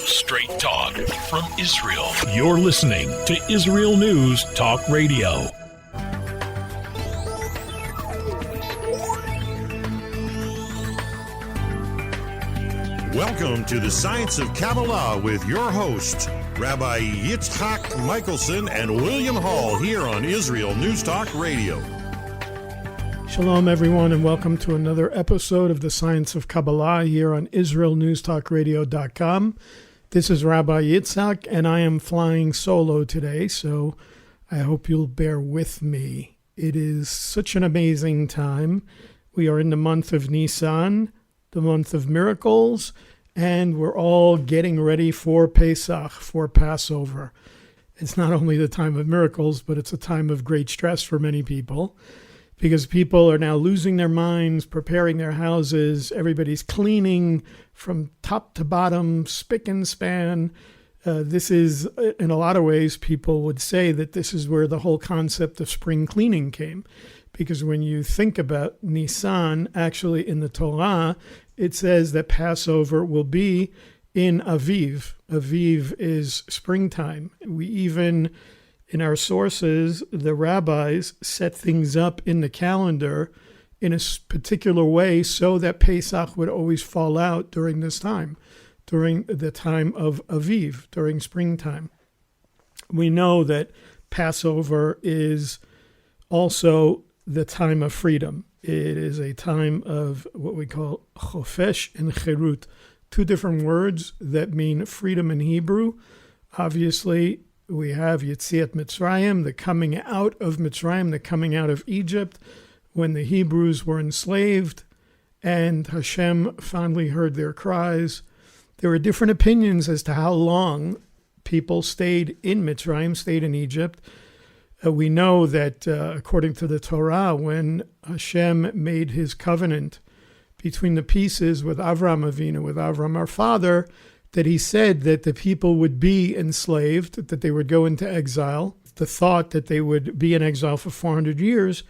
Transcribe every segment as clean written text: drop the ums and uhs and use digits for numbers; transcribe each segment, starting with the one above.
Straight talk from Israel. You're listening to Israel News Talk Radio. Welcome to the Science of Kabbalah with your hosts, Rabbi Yitzchak Michelson and William Hall, here on Israel News Talk Radio. Shalom, everyone, and welcome to another episode of the Science of Kabbalah here on IsraelNewsTalkRadio.com. This is Rabbi Yitzchak, and I am flying solo today, so I hope you'll bear with me. It is such an amazing time. We are in the month of Nisan, the month of miracles, and we're all getting ready for Pesach, for Passover. It's not only the time of miracles, but it's a time of great stress for many people, because people are now losing their minds, preparing their houses. Everybody's cleaning from top to bottom, spick and span. This is, in a lot of ways, people would say that this is where the whole concept of spring cleaning came. Because when you think about Nisan, actually in the Torah, it says that Passover will be in Aviv. Aviv is springtime. We even, in our sources, the rabbis set things up in the calendar in a particular way so that Pesach would always fall out during this time, during the time of Aviv, during springtime. We know that Passover is also the time of freedom. It is a time of what we call chofesh and cherut, two different words that mean freedom in Hebrew. Obviously, we have Yetziat Mitzrayim, the coming out of Mitzrayim, the coming out of Egypt, when the Hebrews were enslaved, and Hashem finally heard their cries. There were different opinions as to how long people stayed in Mitzrayim, stayed in Egypt. We know that according to the Torah, when Hashem made his covenant between the pieces with Avram Avinu, with Avram our father, that he said that the people would be enslaved, that they would go into exile. The thought that they would be in exile for 400 years.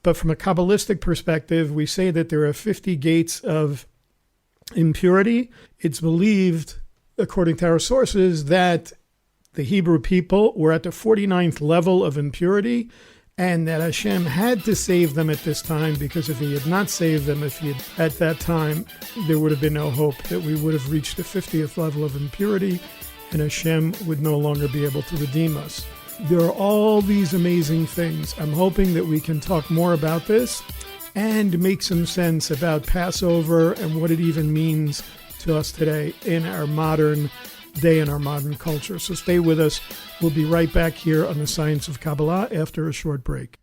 But from a Kabbalistic perspective, we say that there are 50 gates of impurity. It's believed, according to our sources, that the Hebrew people were at the 49th level of impurity, and that Hashem had to save them at this time, because if he had not saved them, at that time, there would have been no hope that we would have reached the 50th level of impurity, and Hashem would no longer be able to redeem us. There are all these amazing things. I'm hoping that we can talk more about this and make some sense about Passover and what it even means to us today in our modern day, in our modern culture. So stay with us. We'll be right back here on the Science of Kabbalah after a short break.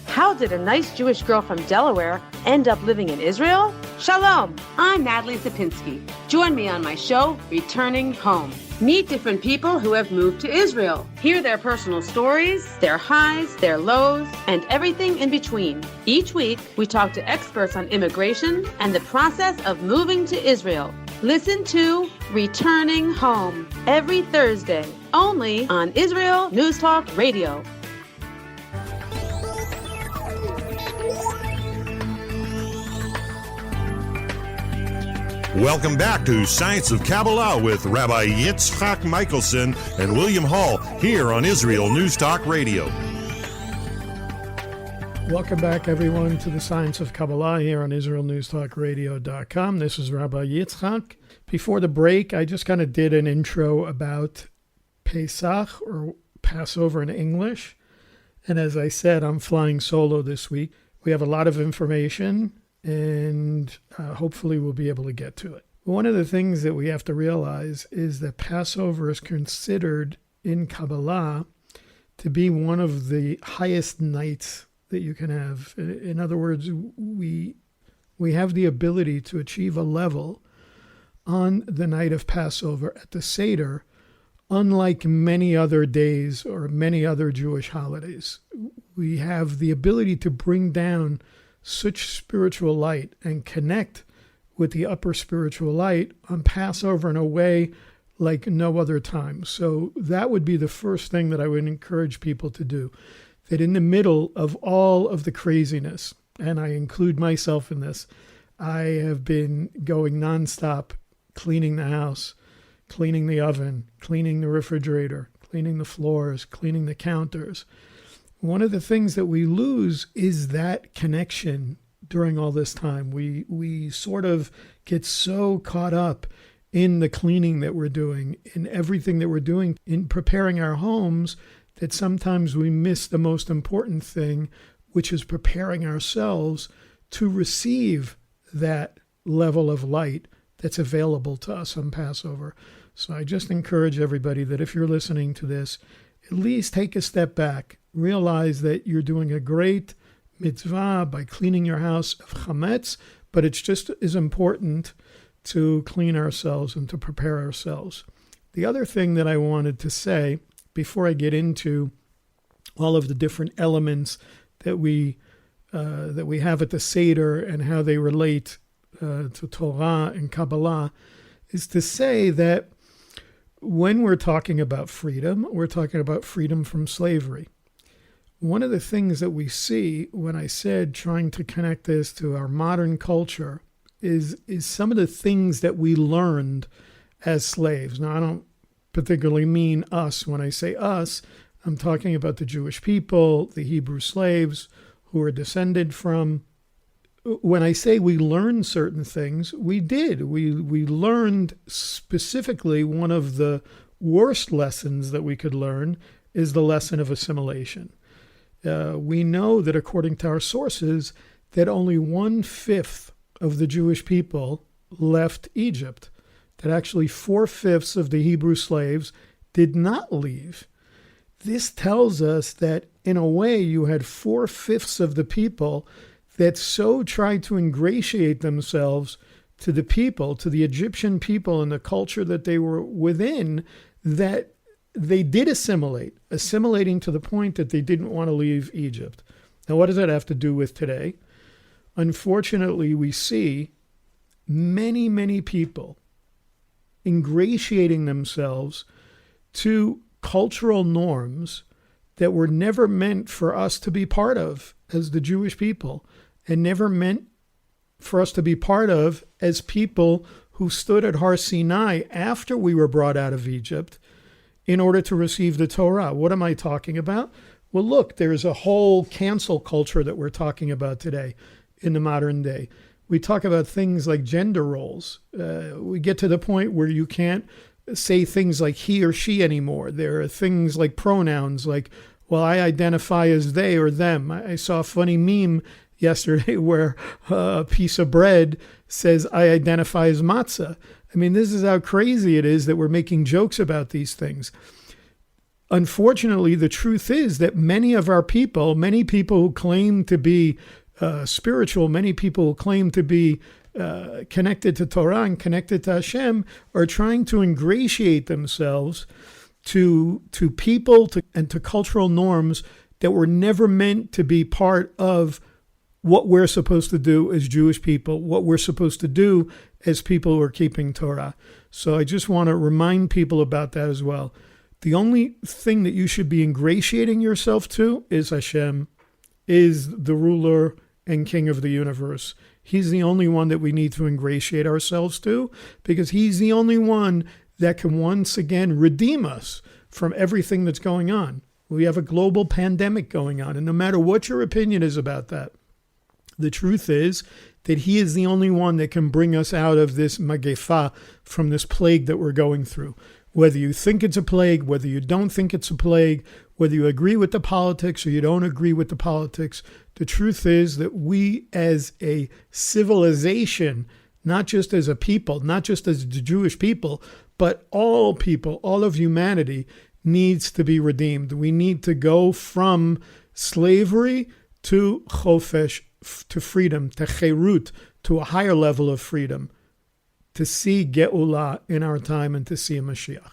How did a nice Jewish girl from Delaware end up living in Israel? Shalom, I'm Natalie Sapinski. Join me on my show, Returning Home. Meet different people who have moved to Israel. Hear their personal stories, their highs, their lows, and everything in between. Each week, we talk to experts on immigration and the process of moving to Israel. Listen to Returning Home every Thursday, only on Israel News Talk Radio. Welcome back to Science of Kabbalah with Rabbi Yitzchak Michelson and William Hall, here on Israel News Talk Radio. Welcome back, everyone, to the Science of Kabbalah here on IsraelNewsTalkRadio.com. This is Rabbi Yitzchak. Before the break, I just kind of did an intro about Pesach, or Passover in English. And as I said, I'm flying solo this week. We have a lot of information, and hopefully we'll be able to get to it. One of the things that we have to realize is that Passover is considered in Kabbalah to be one of the highest nights that you can have. In other words, we have the ability to achieve a level on the night of Passover at the Seder, unlike many other days or many other Jewish holidays. We have the ability to bring down such spiritual light and connect with the upper spiritual light on Passover in a way like no other time. So that would be the first thing that I would encourage people to do. That in the middle of all of the craziness, and I include myself in this, I have been going nonstop, cleaning the house, cleaning the oven, cleaning the refrigerator, cleaning the floors, cleaning the counters. One of the things that we lose is that connection during all this time. We sort of get so caught up in the cleaning that we're doing, in everything that we're doing, in preparing our homes, that sometimes we miss the most important thing, which is preparing ourselves to receive that level of light that's available to us on Passover. So I just encourage everybody that if you're listening to this, at least take a step back, realize that you're doing a great mitzvah by cleaning your house of chametz, but it's just as important to clean ourselves and to prepare ourselves. The other thing that I wanted to say before I get into all of the different elements that we have at the Seder and how they relate to Torah and Kabbalah is to say that when we're talking about freedom, we're talking about freedom from slavery. One of the things that we see when I said trying to connect this to our modern culture is some of the things that we learned as slaves. Now, I don't particularly mean us. When I say us, I'm talking about the Jewish people, the Hebrew slaves who are descended from. When I say we learned certain things, we did. We learned specifically one of the worst lessons that we could learn is the lesson of assimilation. We know that according to our sources, that only 1/5 of the Jewish people left Egypt, that actually 4/5 of the Hebrew slaves did not leave. This tells us that in a way you had 4/5 of the people that so tried to ingratiate themselves to the people, to the Egyptian people and the culture that they were within, that they did assimilating to the point that they didn't want to leave Egypt. Now, what does that have to do with today? Unfortunately, we see many, many people ingratiating themselves to cultural norms that were never meant for us to be part of as the Jewish people, and never meant for us to be part of as people who stood at Har Sinai after we were brought out of Egypt in order to receive the Torah. What am I talking about? Well, look, there's a whole cancel culture that we're talking about today in the modern day. We talk about things like gender roles. We get to the point where you can't say things like he or she anymore. There are things like pronouns like, well, I identify as they or them. I saw a funny meme yesterday where a piece of bread says, I identify as matzah. I mean, this is how crazy it is that we're making jokes about these things. Unfortunately, the truth is that many of our people, many people who claim to be spiritual, many people who claim to be connected to Torah and connected to Hashem, are trying to ingratiate themselves to people and to cultural norms that were never meant to be part of what we're supposed to do as Jewish people, what we're supposed to do as people who are keeping Torah. So I just want to remind people about that as well. The only thing that you should be ingratiating yourself to is Hashem, is the ruler and king of the universe. He's the only one that we need to ingratiate ourselves to, because he's the only one that can once again redeem us from everything that's going on. We have a global pandemic going on, and no matter what your opinion is about that, the truth is that he is the only one that can bring us out of this magefa, from this plague that we're going through. Whether you think it's a plague, whether you don't think it's a plague, whether you agree with the politics or you don't agree with the politics, the truth is that we as a civilization, not just as a people, not just as the Jewish people, but all people, all of humanity needs to be redeemed. We need to go from slavery to chofesh, to freedom, to cherut, to a higher level of freedom, to see Geula in our time and to see a Mashiach.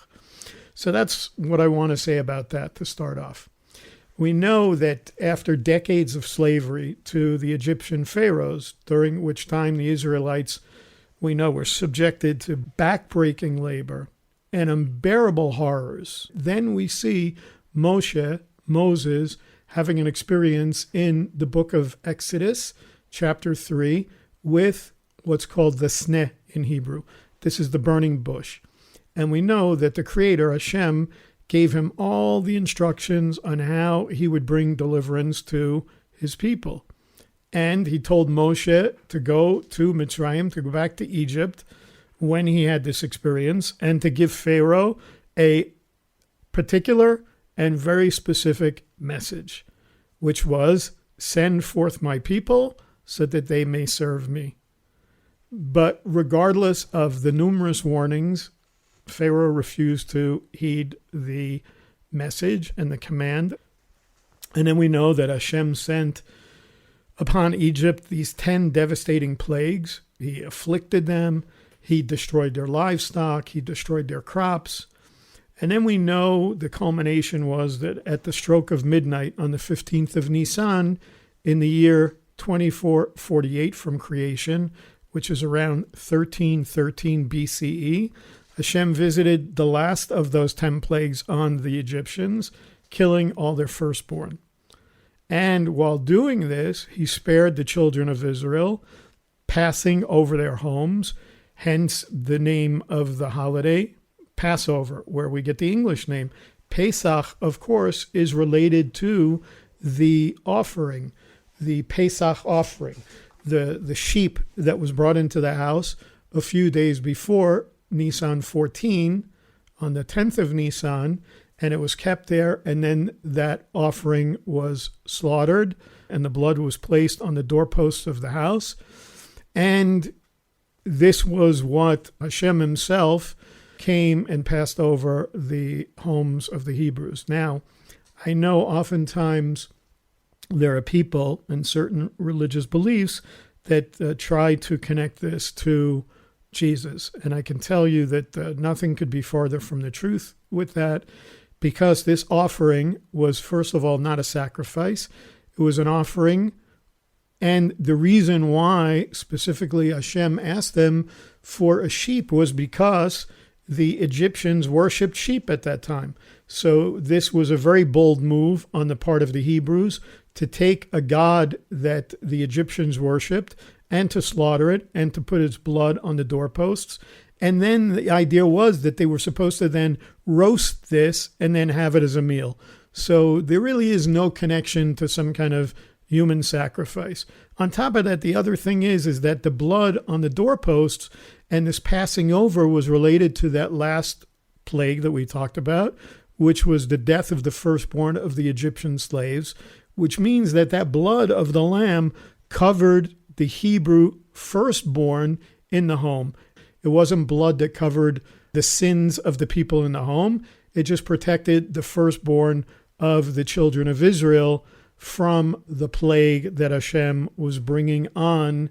So that's what I want to say about that to start off. We know that after decades of slavery to the Egyptian pharaohs, during which time the Israelites, we know, were subjected to backbreaking labor and unbearable horrors, then we see Moses, having an experience in the book of Exodus, chapter 3, with what's called the sneh in Hebrew. This is the burning bush. And we know that the Creator, Hashem, gave him all the instructions on how he would bring deliverance to his people. And he told Moshe to go to Mitzrayim, to go back to Egypt when he had this experience, and to give Pharaoh a particular and very specific message, which was, send forth my people so that they may serve me. But regardless of the numerous warnings, Pharaoh refused to heed the message and the command. And then we know that Hashem sent upon Egypt these 10 devastating plagues. He afflicted them. He destroyed their livestock. He destroyed their crops. And then we know the culmination was that at the stroke of midnight on the 15th of Nisan in the year 2448 from creation, which is around 1313 BCE, Hashem visited the last of those 10 plagues on the Egyptians, killing all their firstborn. And while doing this, he spared the children of Israel, passing over their homes, hence the name of the holiday, Passover, where we get the English name. Pesach, of course, is related to the offering, the Pesach offering, the sheep that was brought into the house a few days before Nisan 14, on the 10th of Nisan, and it was kept there, and then that offering was slaughtered, and the blood was placed on the doorposts of the house. And this was what Hashem himself came and passed over the homes of the Hebrews. Now, I know oftentimes there are people in certain religious beliefs that try to connect this to Jesus. And I can tell you that nothing could be farther from the truth with that, because this offering was, first of all, not a sacrifice. It was an offering. And the reason why specifically Hashem asked them for a sheep was because the Egyptians worshipped sheep at that time. So this was a very bold move on the part of the Hebrews to take a god that the Egyptians worshipped and to slaughter it and to put its blood on the doorposts. And then the idea was that they were supposed to then roast this and then have it as a meal. So there really is no connection to some kind of human sacrifice. On top of that, the other thing is that the blood on the doorposts and this passing over was related to that last plague that we talked about, which was the death of the firstborn of the Egyptian slaves, which means that that blood of the lamb covered the Hebrew firstborn in the home. It wasn't blood that covered the sins of the people in the home. It just protected the firstborn of the children of Israel from the plague that Hashem was bringing on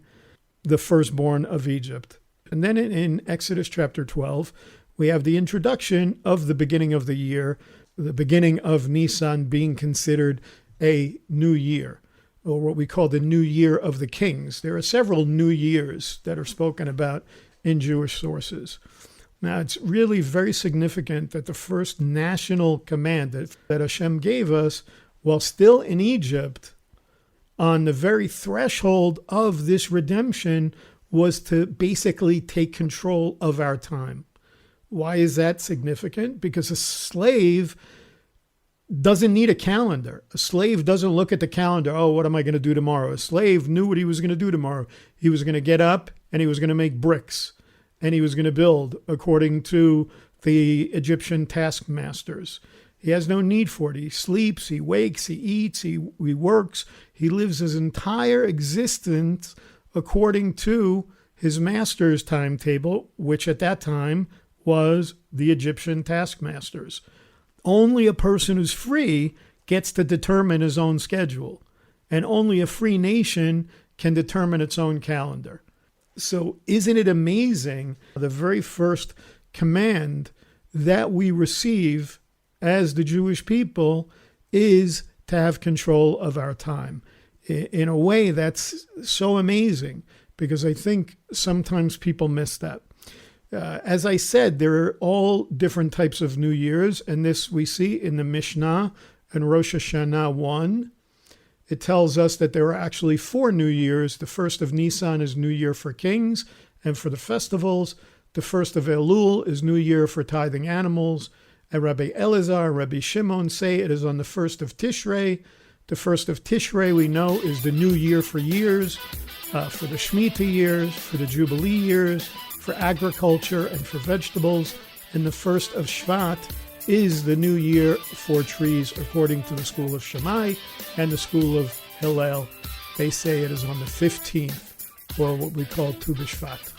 the firstborn of Egypt. And then in Exodus chapter 12, we have the introduction of the beginning of the year, the beginning of Nisan being considered a new year, or what we call the New Year of the Kings. There are several new years that are spoken about in Jewish sources. Now, it's really very significant that the first national command that Hashem gave us while still in Egypt, on the very threshold of this redemption, was to basically take control of our time. Why is that significant? Because a slave doesn't need a calendar. A slave doesn't look at the calendar. Oh, what am I going to do tomorrow? A slave knew what he was going to do tomorrow. He was going to get up and he was going to make bricks and he was going to build according to the Egyptian taskmasters. He has no need for it. He sleeps, he wakes, he eats, he works. He lives his entire existence according to his master's timetable, which at that time was the Egyptian taskmasters. Only a person who's free gets to determine his own schedule, and only a free nation can determine its own calendar. So isn't it amazing, the very first command that we receive as the Jewish people is to have control of our time. In a way that's so amazing, because I think sometimes people miss that. As I said, there are all different types of New Year's, and this we see in the Mishnah and Rosh Hashanah 1. It tells us that there are actually 4 New Years. The first of Nisan is New Year for kings and for the festivals. The first of Elul is New Year for tithing animals. And Rabbi Elazar and Rabbi Shimon say it is on the first of Tishrei. The first of Tishrei, we know, is the new year for years, for the Shemitah years, for the Jubilee years, for agriculture and for vegetables. And the first of Shvat is the new year for trees, according to the school of Shammai and the school of Hillel. They say it is on the 15th, or what we call Tu B'Shvat.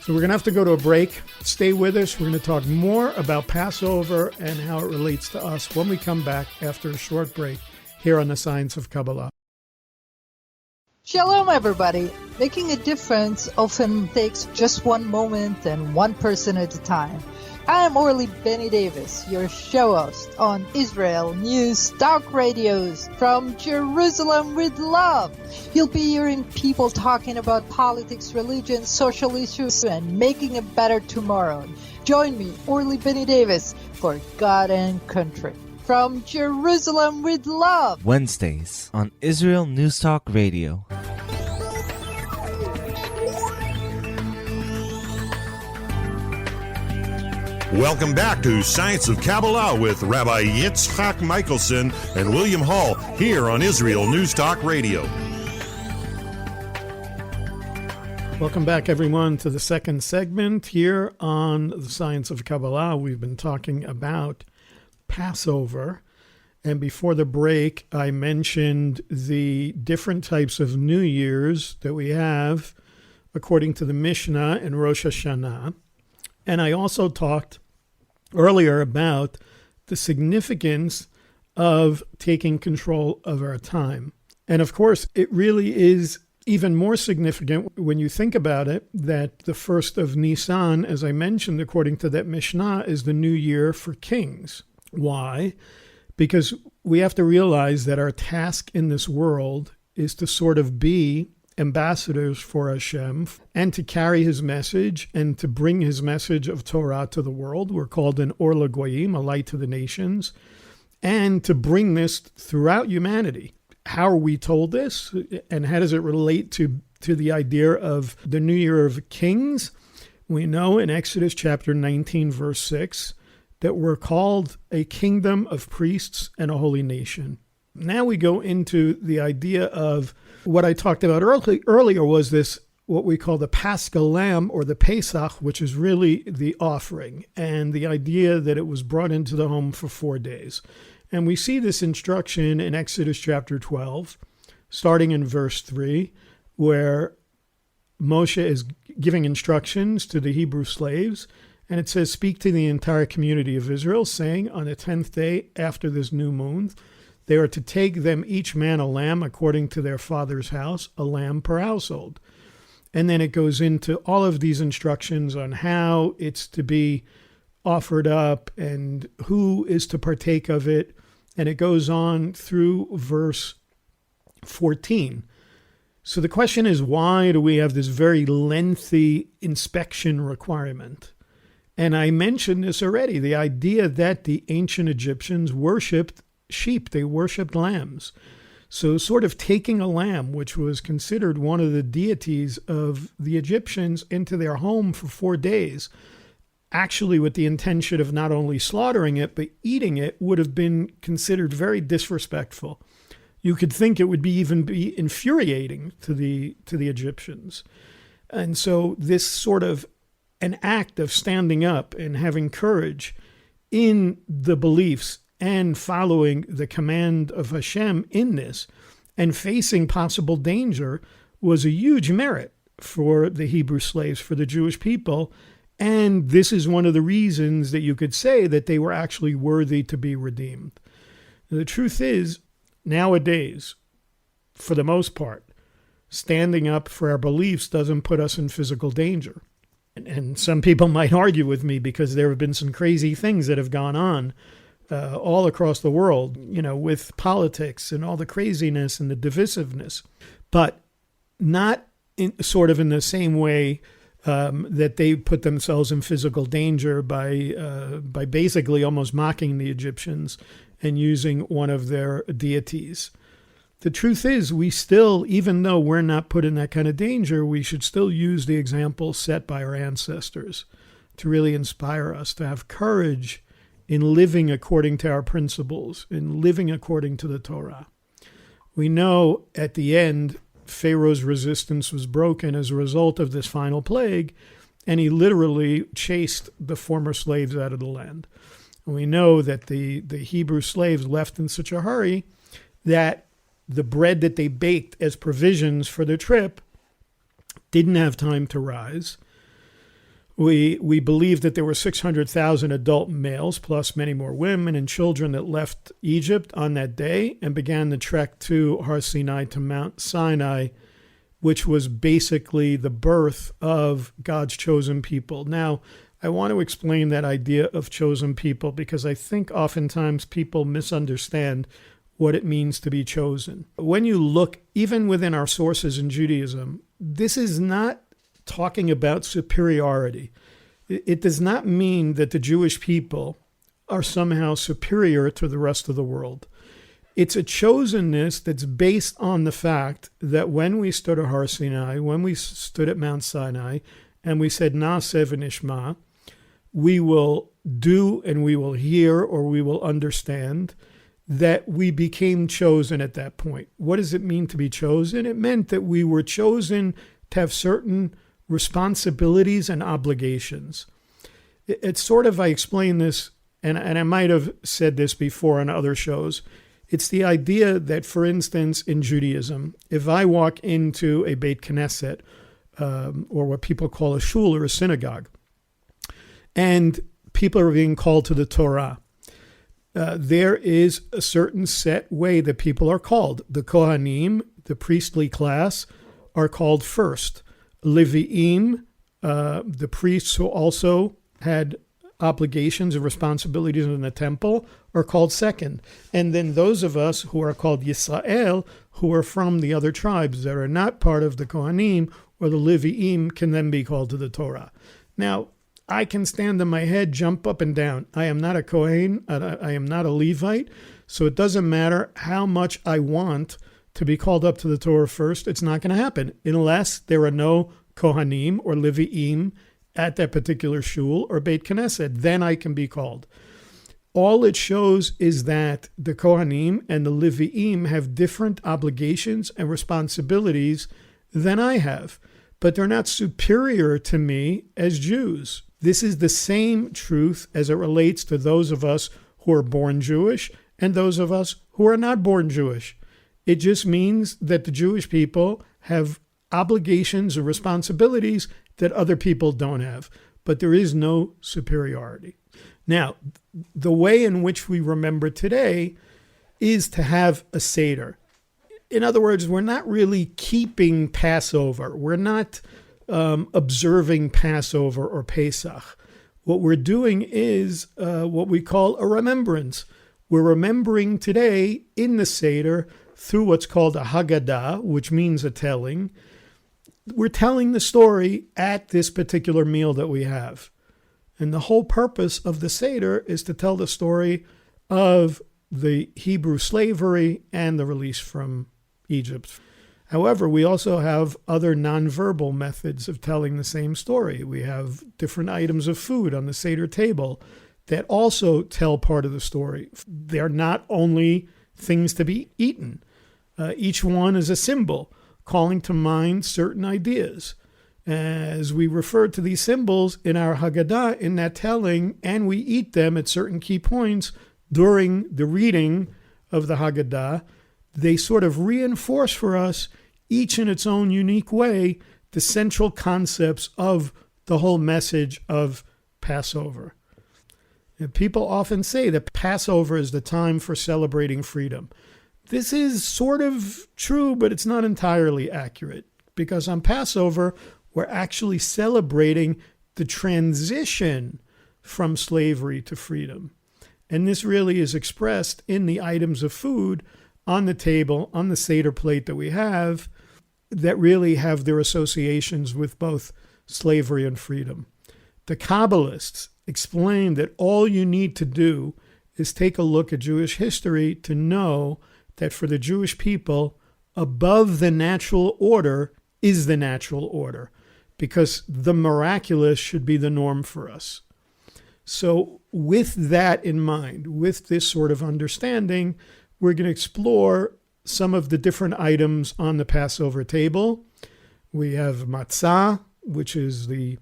So we're going to have to go to a break. Stay with us. We're going to talk more about Passover and how it relates to us when we come back after a short break here on the Science of Kabbalah. Shalom, everybody. Making a difference often takes just one moment and one person at a time. I am Orly Benny Davis, your show host on Israel News Talk Radios from Jerusalem with love. You'll be hearing people talking about politics, religion, social issues, and making a better tomorrow. Join me, Orly Benny Davis, for God and Country. From Jerusalem with love. Wednesdays on Israel News Talk Radio. Welcome back to Science of Kabbalah with Rabbi Yitzchak Michelson and William Hall here on Israel News Talk Radio. Welcome back, everyone, to the second segment here on the Science of Kabbalah. We've been talking about Passover. And before the break, I mentioned the different types of New Year's that we have according to the Mishnah in Rosh Hashanah. And I also talked earlier about the significance of taking control of our time. And of course, it really is even more significant when you think about it, that the first of Nisan, as I mentioned, according to that Mishnah, is the new year for kings. Why? Because we have to realize that our task in this world is to sort of be ambassadors for Hashem and to carry his message and to bring his message of Torah to the world. We're called an Or LaGoyim, a light to the nations, and to bring this throughout humanity. How are we told this? And how does it relate to the idea of the New Year of Kings? We know in Exodus chapter 19, verse 6, that we're called a kingdom of priests and a holy nation. Now we go into the idea of what I talked about earlier was this, what we call the Paschal Lamb or the Pesach, which is really the offering, and the idea that it was brought into the home for 4 days. And we see this instruction in Exodus chapter 12, starting in verse 3, where Moshe is giving instructions to the Hebrew slaves. And it says, speak to the entire community of Israel, saying, on the 10th day after this new moon, they are to take them each man a lamb according to their father's house, a lamb per household. And then it goes into all of these instructions on how it's to be offered up and who is to partake of it. And it goes on through verse 14. So the question is, why do we have this very lengthy inspection requirement? And I mentioned this already, the idea that the ancient Egyptians worshipped sheep, they worshipped lambs. So sort of taking a lamb, which was considered one of the deities of the Egyptians, into their home for 4 days, actually with the intention of not only slaughtering it, but eating it, would have been considered very disrespectful. You could think it would even be infuriating to the Egyptians. And so this sort of an act of standing up and having courage in the beliefs and following the command of Hashem in this and facing possible danger was a huge merit for the Hebrew slaves, for the Jewish people. And this is one of the reasons that you could say that they were actually worthy to be redeemed. The truth is, nowadays, for the most part, standing up for our beliefs doesn't put us in physical danger. And some people might argue with me because there have been some crazy things that have gone on all across the world, with politics and all the craziness and the divisiveness, but not in the same way that they put themselves in physical danger by basically almost mocking the Egyptians and using one of their deities. The truth is, we still, even though we're not put in that kind of danger, we should still use the example set by our ancestors. to really inspire us to have courage in living according to our principles, in living according to the Torah. We know at the end, Pharaoh's resistance was broken as a result of this final plague, and he literally chased the former slaves out of the land. And we know that the Hebrew slaves left in such a hurry that the bread that they baked as provisions for their trip didn't have time to rise. We believe that there were 600,000 adult males, plus many more women and children, that left Egypt on that day and began the trek to Har Sinai, to Mount Sinai, which was basically the birth of God's chosen people. Now, I want to explain that idea of chosen people because I think oftentimes people misunderstand what it means to be chosen. When you look, even within our sources in Judaism, this is not talking about superiority. It does not mean that the Jewish people are somehow superior to the rest of the world. It's a chosenness that's based on the fact that when we stood at Har Sinai, when we stood at Mount Sinai, and we said, Na'aseh v'nishma, we will do and we will hear or we will understand, that we became chosen at that point. What does it mean to be chosen? It meant that we were chosen to have certain responsibilities and obligations. It's sort of, I explained this, and I might have said this before on other shows. It's the idea that, for instance, in Judaism, if I walk into a Beit Knesset, or what people call a shul or a synagogue, and people are being called to the Torah, there is a certain set way that people are called. The Kohanim, the priestly class, are called first. Levi'im, the priests who also had obligations and responsibilities in the temple, are called second. And then those of us who are called Yisrael, who are from the other tribes that are not part of the Kohanim or the Levi'im, can then be called to the Torah. Now, I can stand on my head, jump up and down. I am not a Kohen, I am not a Levite, so it doesn't matter how much I want to be called up to the Torah first. It's not going to happen unless there are no Kohanim or Levi'im at that particular shul or Beit Knesset. Then I can be called. All it shows is that the Kohanim and the Levi'im have different obligations and responsibilities than I have, but they're not superior to me as Jews. This is the same truth as it relates to those of us who are born Jewish and those of us who are not born Jewish. It just means that the Jewish people have obligations or responsibilities that other people don't have, but there is no superiority. Now, the way in which we remember today is to have a Seder. In other words, we're not really keeping Passover. We're not observing Passover or Pesach. What we're doing is what we call a remembrance. We're remembering today in the Seder through what's called a Haggadah, which means a telling. We're telling the story at this particular meal that we have. And the whole purpose of the Seder is to tell the story of the Hebrew slavery and the release from Egypt. However, we also have other nonverbal methods of telling the same story. We have different items of food on the Seder table that also tell part of the story. They're not only things to be eaten. Each one is a symbol calling to mind certain ideas. As we refer to these symbols in our Haggadah, in that telling, and we eat them at certain key points during the reading of the Haggadah, they sort of reinforce for us, each in its own unique way, the central concepts of the whole message of Passover. And people often say that Passover is the time for celebrating freedom. This is sort of true, but it's not entirely accurate, because on Passover, we're actually celebrating the transition from slavery to freedom. And this really is expressed in the items of food on the table, on the Seder plate that we have, that really have their associations with both slavery and freedom. The Kabbalists explain that all you need to do is take a look at Jewish history to know that for the Jewish people, above the natural order is the natural order. because the miraculous should be the norm for us. So with that in mind, with this sort of understanding, we're going to explore some of the different items on the Passover table. We have matzah, which is the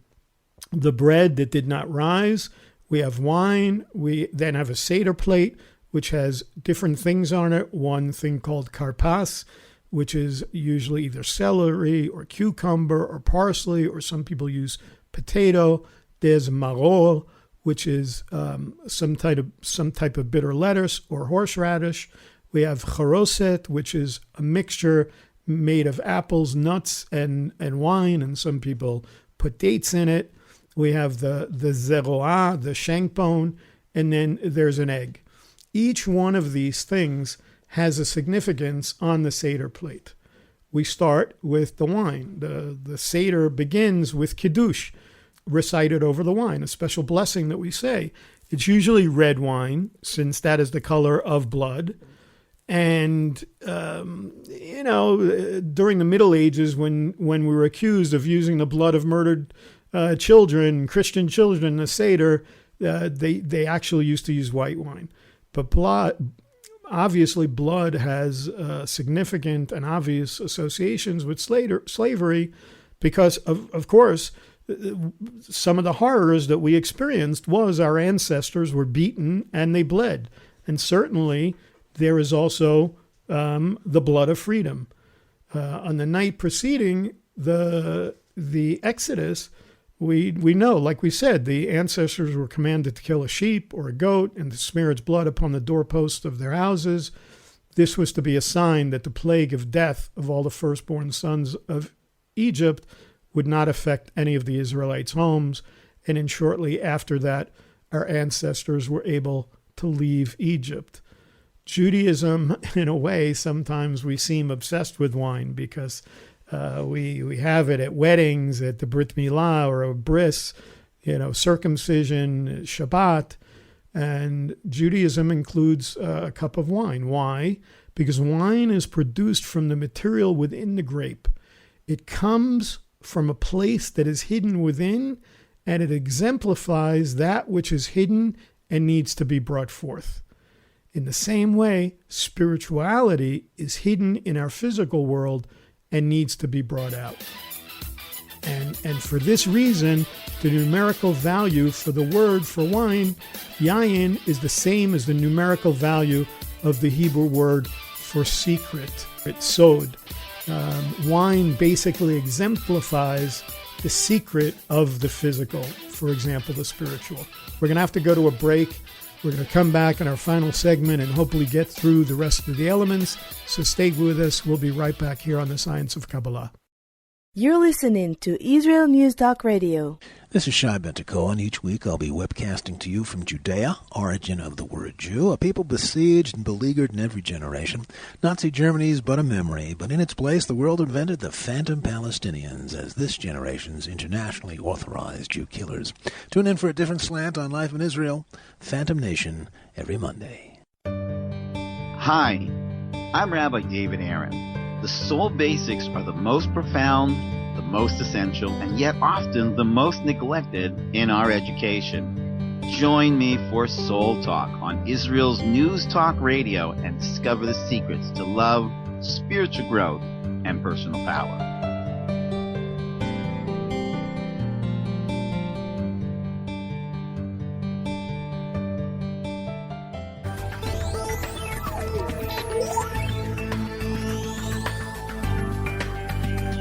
bread that did not rise. We have wine. We then have a Seder plate, which has different things on it. One thing called karpas, which is usually either celery or cucumber or parsley, or some people use potato. There's maror, which is some type of bitter lettuce or horseradish. We have charoset, which is a mixture made of apples, nuts, and wine, and some people put dates in it. We have the zeroah, the shank bone, and then there's an egg. Each one of these things has a significance on the Seder plate. We start with the wine. The Seder begins with kiddush, recited over the wine, a special blessing that we say. It's usually red wine, since that is the color of blood. And, during the Middle Ages, when we were accused of using the blood of murdered children, Christian children, the Seder, they actually used to use white wine. But obviously blood has significant and obvious associations with slavery because, of course, some of the horrors that we experienced was our ancestors were beaten and they bled. And certainly there is also the blood of freedom. On the night preceding the Exodus, we know, like we said, the ancestors were commanded to kill a sheep or a goat and to smear its blood upon the doorposts of their houses. This was to be a sign that the plague of death of all the firstborn sons of Egypt would not affect any of the Israelites' homes. And then shortly after that, our ancestors were able to leave Egypt. Judaism, in a way, sometimes we seem obsessed with wine because we have it at weddings, at the Brit Milah or a bris, circumcision, Shabbat. And Judaism includes a cup of wine. Why? Because wine is produced from the material within the grape. It comes from a place that is hidden within, and it exemplifies that which is hidden and needs to be brought forth. In the same way, spirituality is hidden in our physical world and needs to be brought out. And for this reason, the numerical value for the word for wine, yayin, is the same as the numerical value of the Hebrew word for secret, sod. Wine basically exemplifies the secret of the physical, for example, the spiritual. We're going to have to go to a break. We're going to come back in our final segment and hopefully get through the rest of the elements. So stay with us. We'll be right back here on the Science of Kabbalah. You're listening to Israel News Talk Radio. This is Shai Ben-Tekoa, and each week I'll be webcasting to you from Judea, origin of the word Jew, a people besieged and beleaguered in every generation. Nazi Germany is but a memory, but in its place the world invented the phantom Palestinians as this generation's internationally authorized Jew killers. Tune in for a different slant on life in Israel, Phantom Nation, every Monday. Hi, I'm Rabbi David Aaron. The soul basics are the most profound, the most essential, and yet often the most neglected in our education. Join me for Soul Talk on Israel's News Talk Radio and discover the secrets to love, spiritual growth, and personal power.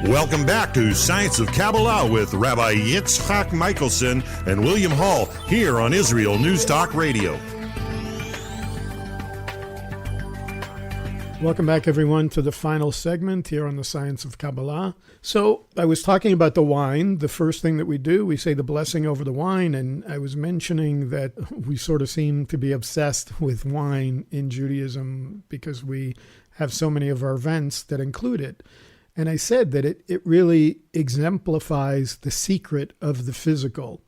Welcome back to Science of Kabbalah with Rabbi Yitzchak Michelson and William Hall here on Israel News Talk Radio. Welcome back, everyone, to the final segment here on the Science of Kabbalah. So I was talking about the wine. The first thing that we do, we say the blessing over the wine. And I was mentioning that we sort of seem to be obsessed with wine in Judaism because we have so many of our events that include it. And I said that it really exemplifies the secret of the physical.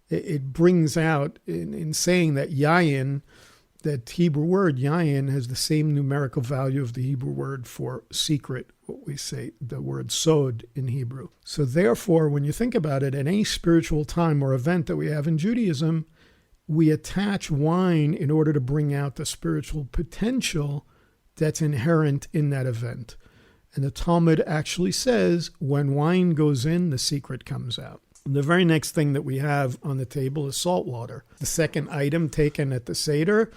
It brings out, in saying that yayin, that Hebrew word, yayin, has the same numerical value of the Hebrew word for secret, what we say, the word sod in Hebrew. So therefore, when you think about it, at any spiritual time or event that we have in Judaism, we attach wine in order to bring out the spiritual potential that's inherent in that event. And the Talmud actually says, when wine goes in, the secret comes out. The very next thing that we have on the table is salt water. The second item taken at the Seder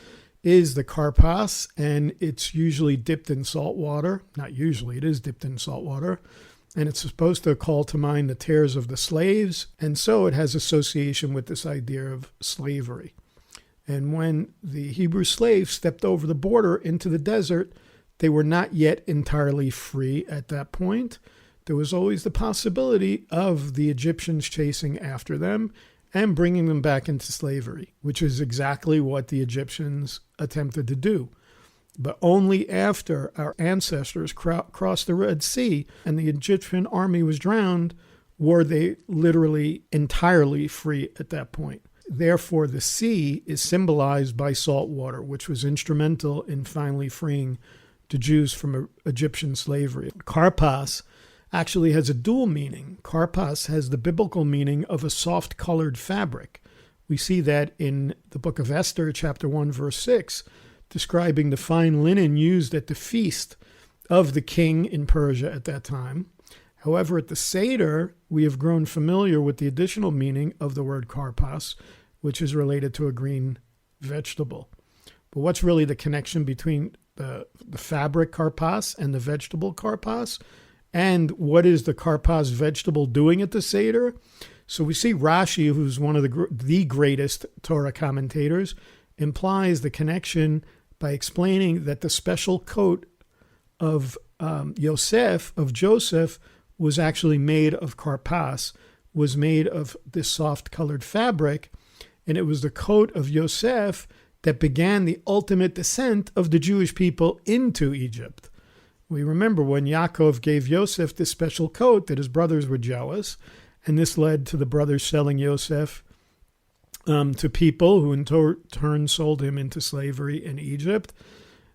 is the karpas, and it's usually dipped in salt water. Not usually, it is dipped in salt water. And it's supposed to call to mind the tears of the slaves. And so it has association with this idea of slavery. And when the Hebrew slaves stepped over the border into the desert, they were not yet entirely free at that point. There was always the possibility of the Egyptians chasing after them and bringing them back into slavery, which is exactly what the Egyptians attempted to do. But only after our ancestors crossed the Red Sea and the Egyptian army was drowned were they literally entirely free at that point. Therefore, the sea is symbolized by salt water, which was instrumental in finally freeing the Jews from Egyptian slavery. Karpas actually has a dual meaning. Karpas has the biblical meaning of a soft-colored fabric. We see that in the book of Esther, chapter 1, verse 6, describing the fine linen used at the feast of the king in Persia at that time. However, at the Seder, we have grown familiar with the additional meaning of the word karpas, which is related to a green vegetable. But what's really the connection between the fabric karpas and the vegetable karpas? And what is the karpas vegetable doing at the Seder? So we see Rashi, who's one of the greatest Torah commentators, implies the connection by explaining that the special coat of Joseph, was actually made of karpas, was made of this soft-colored fabric, and it was the coat of Yosef that began the ultimate descent of the Jewish people into Egypt. We remember when Yaakov gave Yosef this special coat that his brothers were jealous, and this led to the brothers selling Yosef to people who in turn sold him into slavery in Egypt.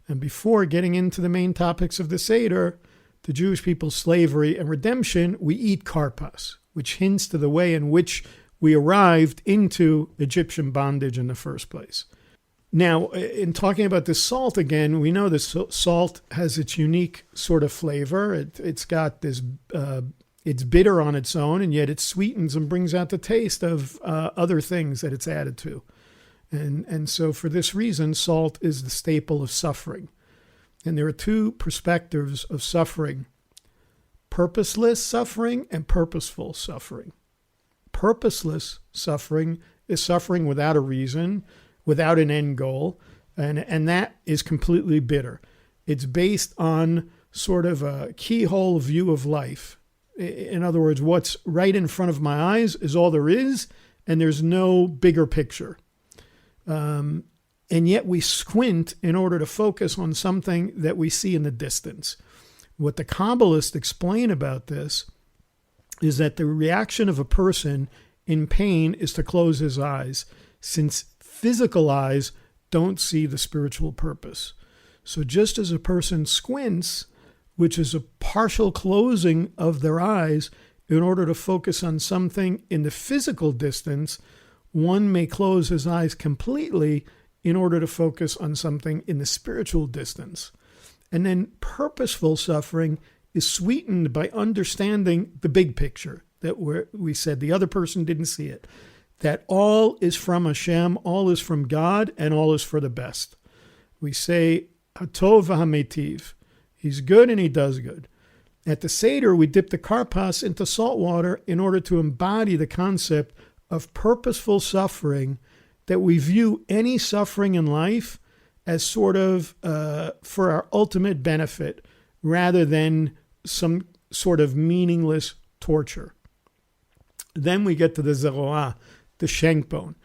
And before getting into the main topics of the Seder, the Jewish people's slavery and redemption, we eat karpas, which hints to the way in which we arrived into Egyptian bondage in the first place. Now, in talking about this salt again, we know this salt has its unique sort of flavor. It's got this, it's bitter on its own, and yet it sweetens and brings out the taste of other things that it's added to. And so for this reason, salt is the staple of suffering. And there are two perspectives of suffering: purposeless suffering and purposeful suffering. Purposeless suffering is suffering without a reason, without an end goal, and that is completely bitter. It's based on sort of a keyhole view of life. In other words, what's right in front of my eyes is all there is, and there's no bigger picture. And yet we squint in order to focus on something that we see in the distance. What the Kabbalists explain about this is that the reaction of a person in pain is to close his eyes, since physical eyes don't see the spiritual purpose. So just as a person squints, which is a partial closing of their eyes in order to focus on something in the physical distance, one may close his eyes completely in order to focus on something in the spiritual distance. And then purposeful suffering is sweetened by understanding the big picture, that we said the other person didn't see it, that all is from Hashem, all is from God, and all is for the best. We say, Hatov v'hametiv. He's good and he does good. At the Seder, we dip the karpas into salt water in order to embody the concept of purposeful suffering, that we view any suffering in life as sort of for our ultimate benefit, rather than some sort of meaningless torture. Then we get to the zeroah, the shank bone.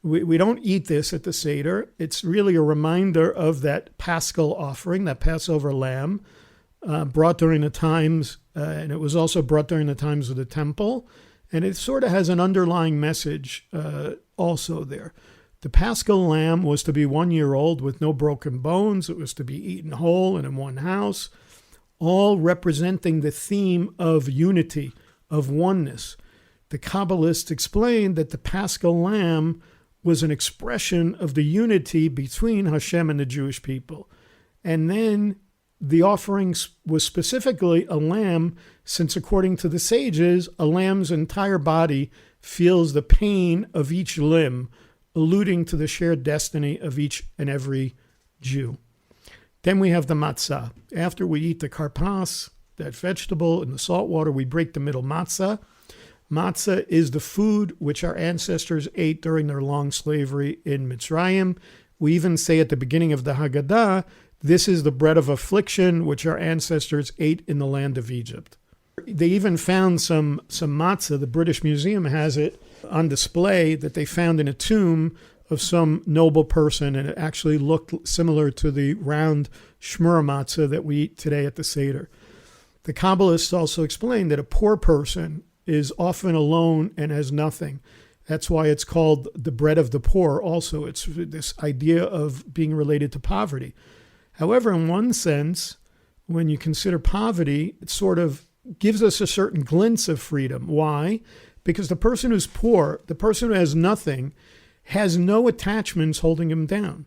We don't eat this at the Seder. It's really a reminder of that Paschal offering, that Passover lamb, brought during the times, and it was also brought during the times of the temple. And it sort of has an underlying message also there. The Paschal lamb was to be 1 year old with no broken bones. It was to be eaten whole and in one house, all representing the theme of unity, of oneness. The Kabbalists explained that the Paschal lamb was an expression of the unity between Hashem and the Jewish people. And then the offering was specifically a lamb, since according to the sages, a lamb's entire body feels the pain of each limb, alluding to the shared destiny of each and every Jew. Then we have the matzah. After we eat the karpas, that vegetable, in the salt water, we break the middle matzah. Matzah is the food which our ancestors ate during their long slavery in Mitzrayim. We even say at the beginning of the Haggadah, this is the bread of affliction which our ancestors ate in the land of Egypt. They even found some matzah. The British Museum has it on display that they found in a tomb of some noble person, and it actually looked similar to the round shmur matzah that we eat today at the Seder. The Kabbalists also explain that a poor person is often alone and has nothing. That's why it's called the bread of the poor also. It's this idea of being related to poverty. However, in one sense, when you consider poverty, it sort of gives us a certain glimpse of freedom. Why? Because the person who's poor, the person who has nothing, has no attachments holding him down.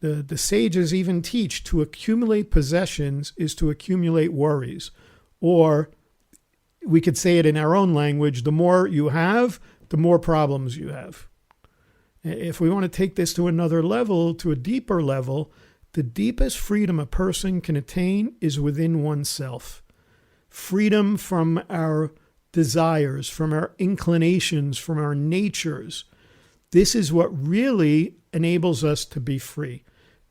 The sages even teach to accumulate possessions is to accumulate worries. Or we could say it in our own language, the more you have, the more problems you have. If we want to take this to another level, to a deeper level, the deepest freedom a person can attain is within oneself. Freedom from our desires, from our inclinations, from our natures. This is what really enables us to be free.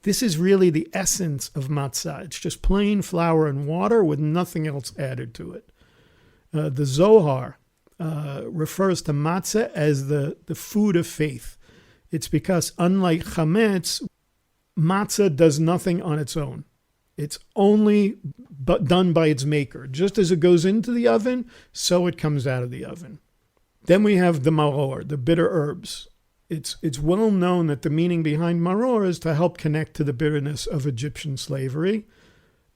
This is really the essence of matzah. It's just plain flour and water with nothing else added to it. The Zohar refers to matzah as the food of faith. It's because unlike chametz, matzah does nothing on its own. It's only done by its maker. Just as it goes into the oven, so it comes out of the oven. Then we have the maror, the bitter herbs. It's well known that the meaning behind maror is to help connect to the bitterness of Egyptian slavery.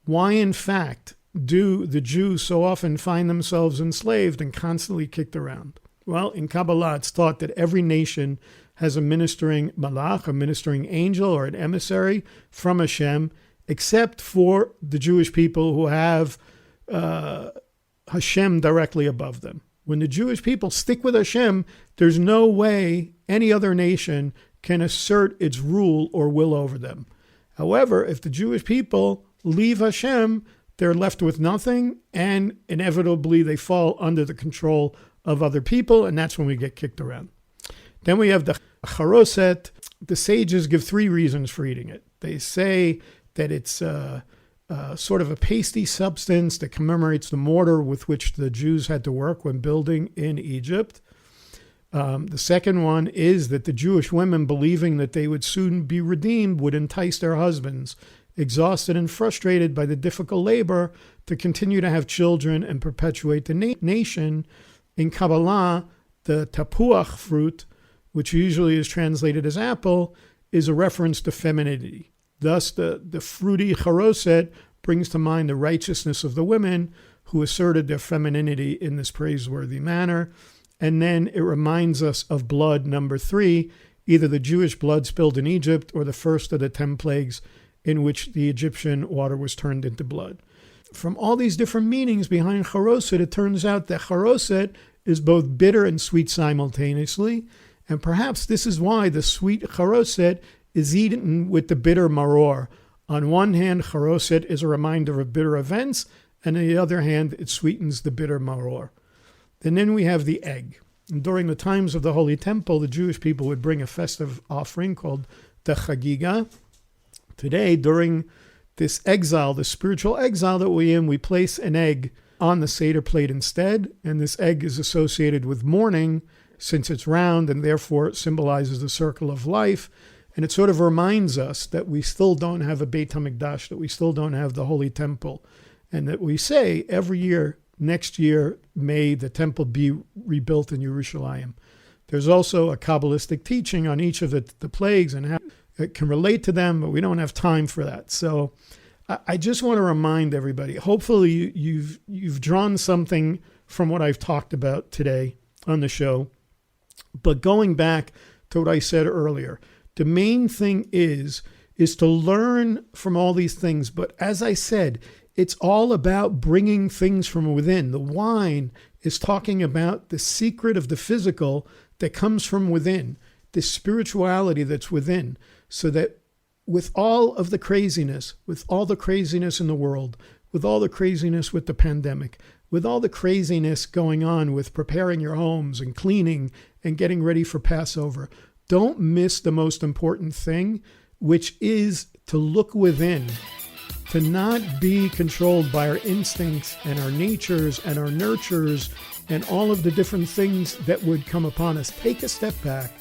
Why, in fact, do the Jews so often find themselves enslaved and constantly kicked around? Well, in Kabbalah, it's thought that every nation has a ministering malach, a ministering angel, or an emissary from Hashem, except for the Jewish people who have Hashem directly above them. When the Jewish people stick with Hashem, there's no way any other nation can assert its rule or will over them. However, if the Jewish people leave Hashem, they're left with nothing, and inevitably they fall under the control of other people, and that's when we get kicked around. Then we have the charoset. The sages give 3 reasons for eating it. They say that it's sort of a pasty substance that commemorates the mortar with which the Jews had to work when building in Egypt. The second one is that the Jewish women, believing that they would soon be redeemed, would entice their husbands, exhausted and frustrated by the difficult labor, to continue to have children and perpetuate the nation. In Kabbalah, the tapuach fruit, which usually is translated as apple, is a reference to femininity. Thus, the fruity charoset brings to mind the righteousness of the women who asserted their femininity in this praiseworthy manner. And then it reminds us of blood, number 3, either the Jewish blood spilled in Egypt or the first of the 10 plagues in which the Egyptian water was turned into blood. From all these different meanings behind charoset, it turns out that charoset is both bitter and sweet simultaneously. And perhaps this is why the sweet charoset is eaten with the bitter maror. On one hand, charoset is a reminder of bitter events, and on the other hand, it sweetens the bitter maror. And then we have the egg. And during the times of the Holy Temple, the Jewish people would bring a festive offering called the chagiga. Today, during this exile, the spiritual exile that we're in, we place an egg on the Seder plate instead, and this egg is associated with mourning since it's round and therefore symbolizes the circle of life. And it sort of reminds us that we still don't have a Beit HaMikdash, that we still don't have the Holy Temple, and that we say every year, next year, may the temple be rebuilt in Yerushalayim. There's also a Kabbalistic teaching on each of the plagues and how it can relate to them, but we don't have time for that. So I just want to remind everybody, hopefully you've drawn something from what I've talked about today on the show. But going back to what I said earlier, the main thing is to learn from all these things. But as I said, it's all about bringing things from within. The wine is talking about the secret of the physical that comes from within, the spirituality that's within, so that with all of the craziness, with all the craziness in the world, with all the craziness with the pandemic, with all the craziness going on with preparing your homes and cleaning and getting ready for Passover, don't miss the most important thing, which is to look within, to not be controlled by our instincts and our natures and our nurtures and all of the different things that would come upon us. Take a step back,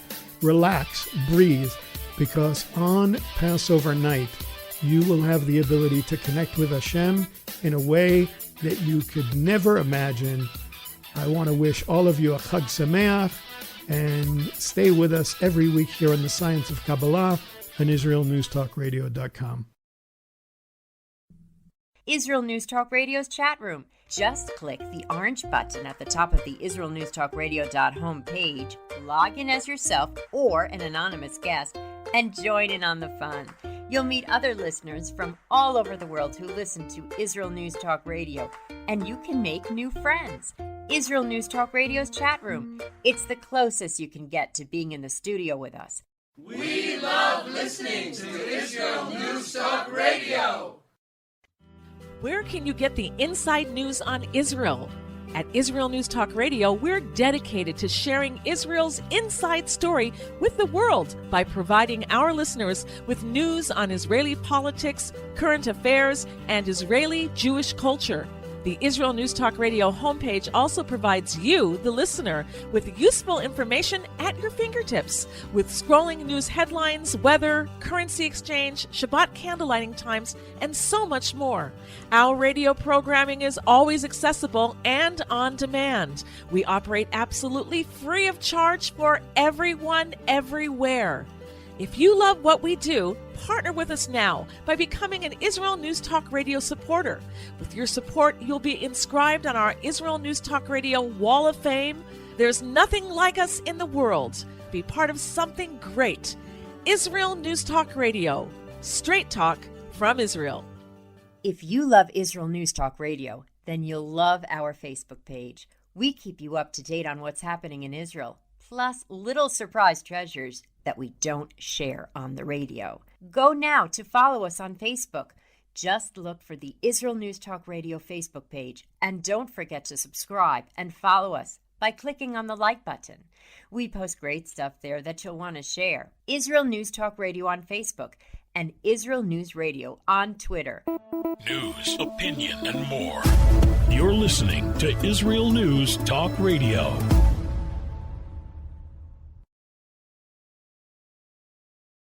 relax, breathe, because on Passover night, you will have the ability to connect with Hashem in a way that you could never imagine. I want to wish all of you a Chag Sameach, and stay with us every week here on the Science of Kabbalah on IsraelNewsTalkRadio.com. Israel News Talk Radio's chat room. Just click the orange button at the top of the IsraelNewsTalkRadio.home page, log in as yourself or an anonymous guest, and join in on the fun. You'll meet other listeners from all over the world who listen to Israel News Talk Radio, and you can make new friends. Israel News Talk Radio's chat room. It's the closest you can get to being in the studio with us. We love listening to Israel News Talk Radio. Where can you get the inside news on Israel? At Israel News Talk Radio, we're dedicated to sharing Israel's inside story with the world by providing our listeners with news on Israeli politics, current affairs, and Israeli Jewish culture. The Israel News Talk Radio homepage also provides you, the listener, with useful information at your fingertips, with scrolling news headlines, weather, currency exchange, Shabbat candlelighting times, and so much more. Our radio programming is always accessible and on demand. We operate absolutely free of charge for everyone, everywhere. If you love what we do, partner with us now by becoming an Israel News Talk Radio supporter. With your support, you'll be inscribed on our Israel News Talk Radio Wall of Fame. There's nothing like us in the world. Be part of something great. Israel News Talk Radio. Straight talk from Israel. If you love Israel News Talk Radio, then you'll love our Facebook page. We keep you up to date on what's happening in Israel, plus little surprise treasures that we don't share on the radio. Go now to follow us on Facebook. Just look for the Israel News Talk Radio Facebook page, and don't forget to subscribe and follow us by clicking on the like button. We post great stuff there that you'll want to share. Israel News Talk Radio on Facebook and Israel News Radio on Twitter. News, opinion, and more. You're listening to Israel News Talk Radio.